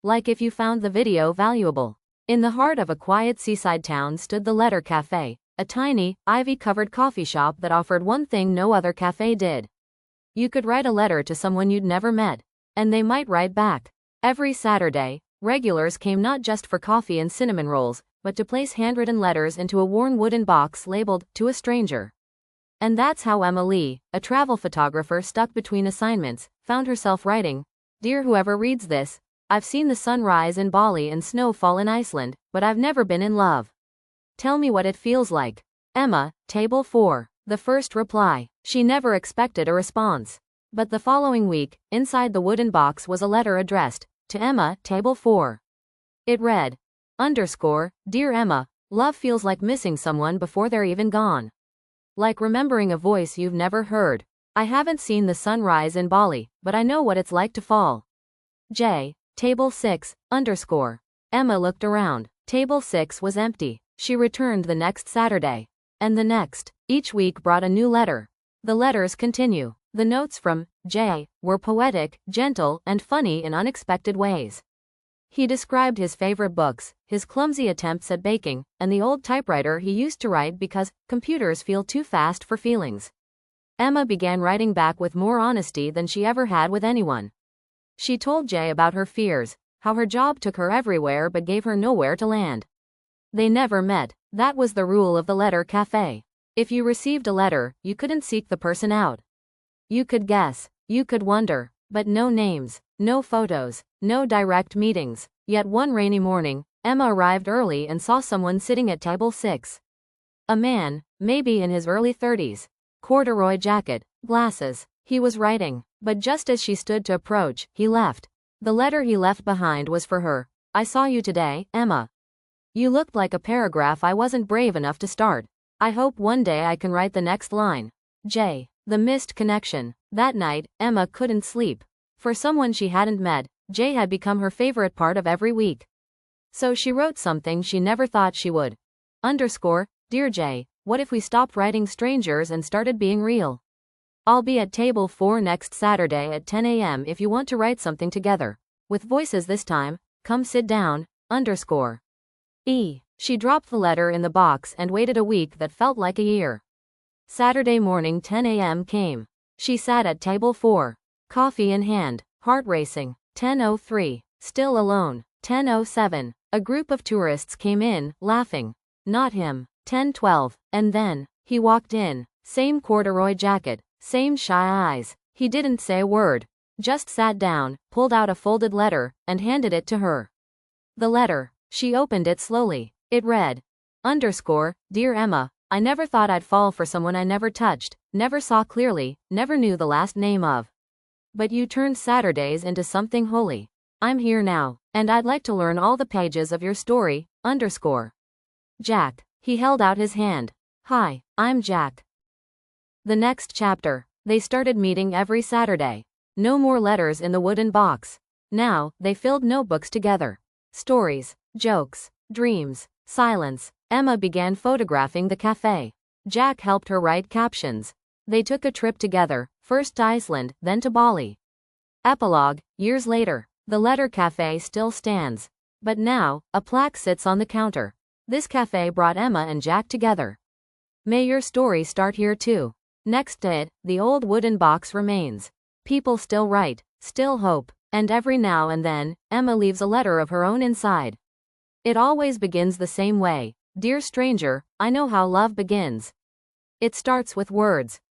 like if you found the video valuable. In the heart of a quiet seaside town stood the Letter Café, a tiny, ivy-covered coffee shop that offered one thing no other cafe did. You could write a letter to someone you'd never met, and they might write back. Every Saturday, regulars came not just for coffee and cinnamon rolls, but to place handwritten letters into a worn wooden box labeled, "To a Stranger." And that's how Emma Lee, a travel photographer stuck between assignments, found herself writing, "Dear whoever reads this, I've seen the sun rise in Bali and snow fall in Iceland, but I've never been in love. Tell me what it feels like. Emma, Table 4. The first reply. She never expected a response. But the following week, inside the wooden box was a letter addressed to Emma, Table 4. It read, "Dear Emma, love feels like missing someone before they're even gone. Like remembering a voice you've never heard. I haven't seen the sun rise in Bali, but I know what it's like to fall. J. Table 6, Emma looked around. Table 6 was empty. She returned the next Saturday. And the next. Each week brought a new letter. The letters continue. The notes from J were poetic, gentle, and funny in unexpected ways. He described his favorite books, his clumsy attempts at baking, and the old typewriter he used to write because computers feel too fast for feelings. Emma began writing back with more honesty than she ever had with anyone. She told Jay about her fears, how her job took her everywhere but gave her nowhere to land. They never met. That was the rule of the Letter Café. If you received a letter, you couldn't seek the person out. You could guess, you could wonder, but no names, no photos, no direct meetings. Yet one rainy morning, Emma arrived early and saw someone sitting at table 6. A man, maybe in his early 30s. Corduroy jacket, glasses. He was writing, but just as she stood to approach, he left. The letter he left behind was for her. "I saw you today, Emma. You looked like a paragraph I wasn't brave enough to start. I hope one day I can write the next line. J." The missed connection. That night, Emma couldn't sleep. For someone she hadn't met, Jay had become her favorite part of every week. So she wrote something she never thought she would. "Dear Jay, what if we stopped writing strangers and started being real? I'll be at table 4 next Saturday at 10 a.m. if you want to write something together. With voices this time. Come sit down. E." She dropped the letter in the box and waited a week that felt like a year. Saturday morning 10 a.m. came. She sat at table 4. Coffee in hand, heart racing. 10:03. Still alone. 10:07. A group of tourists came in, laughing. Not him. 10:12. And then, he walked in. Same corduroy jacket. Same shy eyes. He didn't say a word. Just sat down, pulled out a folded letter, and handed it to her. The letter. She opened it slowly. It read, "Dear Emma, I never thought I'd fall for someone I never touched, never saw clearly, never knew the last name of. But you turned Saturdays into something holy. I'm here now, and I'd like to learn all the pages of your story, Jack." He held out his hand. "Hi, I'm Jack." The next chapter. They started meeting every Saturday. No more letters in the wooden box. Now, they filled notebooks together. Stories, jokes, dreams, silence. Emma began photographing the cafe. Jack helped her write captions. They took a trip together, first to Iceland, then to Bali. Epilogue. Years later, the Letter Café still stands. But now, a plaque sits on the counter. This cafe brought Emma and Jack together. May your story start here too. Next to it, the old wooden box remains. People still write, still hope, and every now and then, Emma leaves a letter of her own inside. It always begins the same way. "Dear stranger, I know how love begins. It starts with words.